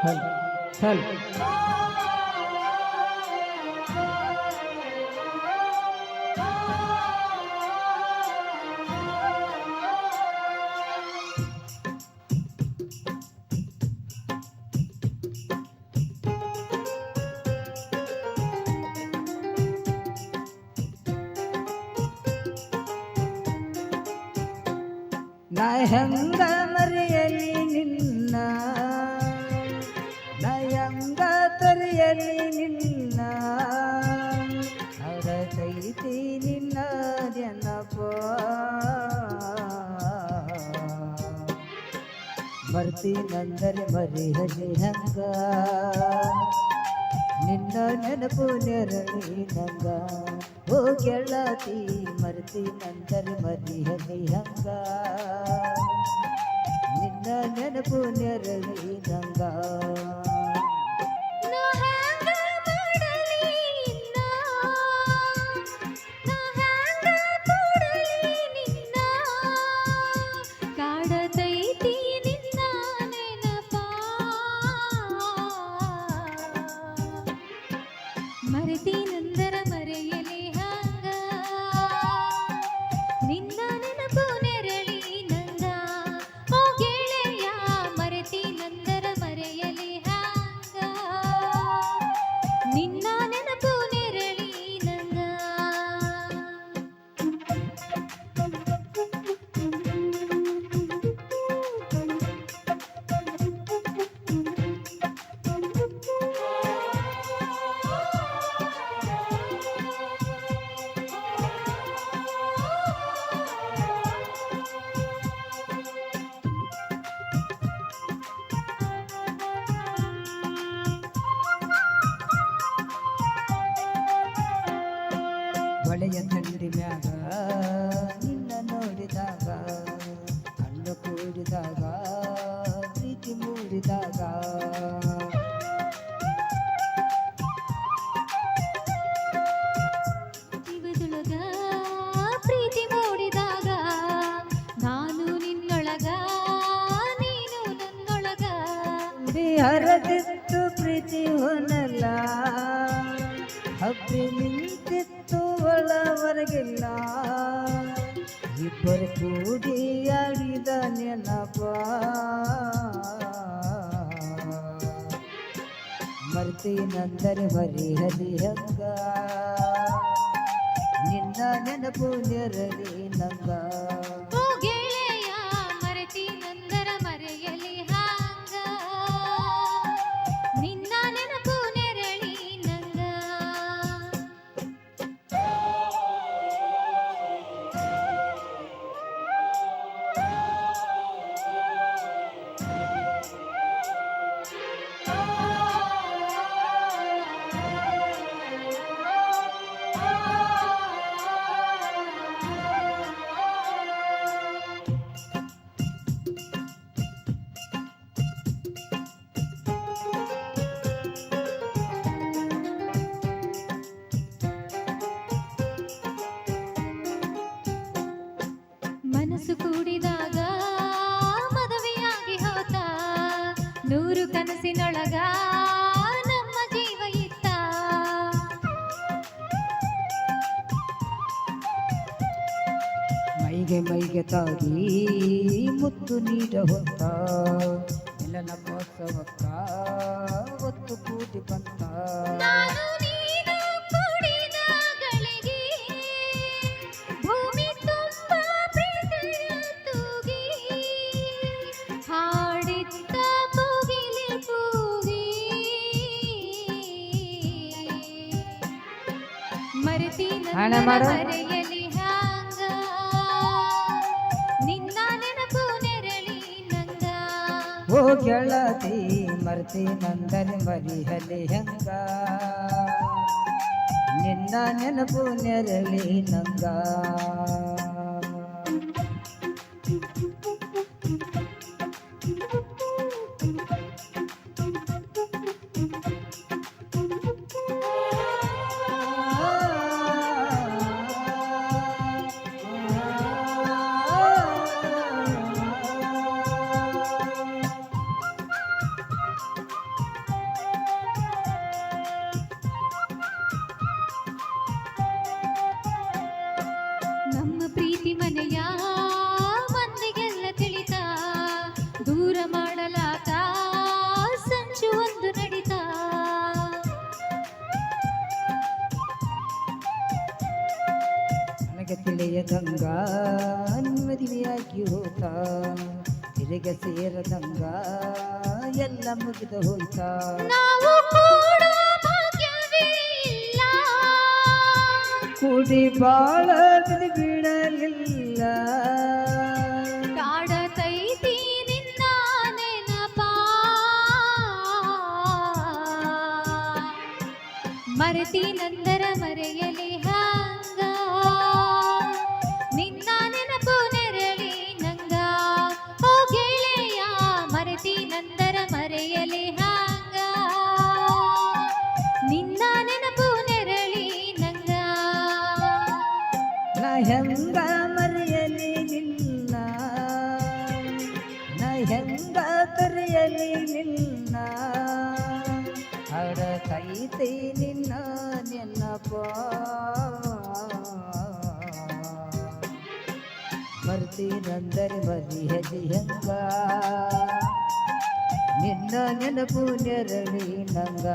ಹಲ್ ಹಲ್ ನಾ ಹೆಂಗ ಮರೆಯಲಿ ನಿನ್ನ ನಾ ಹೆಂಗ ತೊರೆಯಲಿ ನಿನ್ನ ಹರತೈತಿ ನಿನ್ನ ನೆನಪ ಮರ್ತೀನಂದರೆ ಮರೆಯಲಿ ಹಂಗ ನಿನ್ನ ನೆನಪು ನೆರಳಿ ನಂಗ ಓ ಗೆಳತಿ ಮರ್ತೀನಂದರೆ ಮರೆಯಲಿ ಹಂಗ ನಿನ್ನ ನೆನಪು ನೆರಳಿ ನಂಗ ಮರೆತೀನಂದರ ಮರೆಯಲಿ ಹಂಗ ನಿನ್ನ ನೆನಪು ನೆರಳಿ ನಂಗ ಓ ಗೆಳೆಯ ಮರೆತೀನಂದರ ಮರೆಯಲಿ ಹಂಗ ನಿನ್ನ ನೆನಪು ನೆರಳಿ ನಂಗ ಹೊಳೆಯ ತಂಡಿ ಮ್ಯಾಗ ನಿನ್ನ ನೋಡಿದಾಗ ಕಣ್ಣು ಕೂಡಿದಾಗ ಪ್ರೀತಿ ಮೂಡಿದಾಗ ಜೀವದೊಳಗ ಪ್ರೀತಿ ಮೂಡಿದಾಗ ನಾನು ನಿನ್ನೊಳಗ ನೀನು ನನ್ನೊಳಗ ಹರದಿತ್ತು ಪ್ರೀತಿ ಹೊನಲ್ಲ ಹಬ್ಬಿ ನಿಂತಿತ್ತು ಒಳವರೆಗಿಲ್ಲ ಇಬ್ಬರು ಕೂಡಿ ಆಡಿದ ನೆನಪ ಮರ್ತೀನಂದರೆ ಮರೆಯಲಿ ಹಂಗ ನಿನ್ನ ನೆನಪು ನೆರಳಿ ನಂಗ ಓ ಗೆಳೆಯ ಮರೆತೀನಂದರ ಮರೆಯಲಿ ಹಂಗ ನಿನ್ನ ನೆನಪು ನೆರಳಿ ನಂಗ ಮನಸ್ಸು ಕೂಡಿದಾಗ ಮದುವೆಯಾಗಿ ಹೋತ ನೂರು ಕನಸಿನೊಳಗ ನಮ್ಮ ಜೀವ ಇತ್ತ ಮೈಗೆ ಮೈಗೆ ತಾಗಿ ಮುತ್ತು ನೀಡ ಹೊತ್ತ ಎಲ್ಲ ನಮ್ಮೋತ್ಸವಕ್ಕ ಒತ್ತು ಕೂಡಿ ಬಂತ ನಾನು ನೀನು ಕೂಡಿದ ಗಳಿಗೆ ಭೂಮಿ ತುಂಬ ಪ್ರೀತಿಯ ತೂಗಿ ಹಾಡಿದ್ದ ಕೋಗಿಲೆ ಕೂಗಿ ಹಣ ಮರೆತೀನಂದರ ಮಾಡು. ಮರೆಯಲಿ ಹಂಗ ನಿನ್ನ ನೆನಪು ನೆರಳಿ ನಂಗ ಓ ಗೆಳತಿ ಮರ್ತೀನಂದರೆ ಮರೆಯಲಿ ಹಂಗ ನಿನ್ನ ನೆನಪು ನೆರಳಿ ನಂಗ ನಮ್ಮ ಪ್ರೀತಿ ಮನೆಯ ಮಂದಿಗೆಲ್ಲ ತಿಳಿತ ದೂರ ಮಾಡಲಾತ ಸಂಚು ಒಂದು ನಡಿತ ನನಗೆ ತಿಳಿಯದಂಗ ಮದುವೆಯಾಗಿ ಹೋತ ತಿರುಗ ಸೇರದಂಗ ಎಲ್ಲ ಮುಗಿದು ಹೋಯ್ತ ನಾವು ಕೂಡ ಭಾಗ್ಯವೇ ಇಲ್ಲ ಕೂಡಿ ಬಾಳ ಬಿಡಲಿಲ್ಲ ಕಾಡತೈತಿ ನಿನ್ನ ನೆನಪ ಮರೆತಿ ನಂದರ ಮರೆಯಲಿ ಹಂಗ ನಿನ್ನ ನೆನಪು ನೆರಳಿ ನಂಗ ಓ ಗೆಳೆಯ ಮರೆತಿ ನಂದರ ಮರೆಯಲಿ ಹಂಗ ನಿನ್ನ ನೆನಪು ನೆರಳಿ ನಂಗ ನಾ ಹೆಂಗ ಮರೆಯಲಿ ನಿನ್ನ ನಾ ಹೆಂಗ ಕರೆಯಲಿ ನಿನ್ನ ಹಡಕೈತೆ ನಿನ್ನ ನೆನಪ ಮರ್ತೀನಂದರೆ ಮರಿಯಲಿ ಹೆಂಗ ನಿನ್ನ ನೆನಪು ನೆರಳಿ ನಂಗ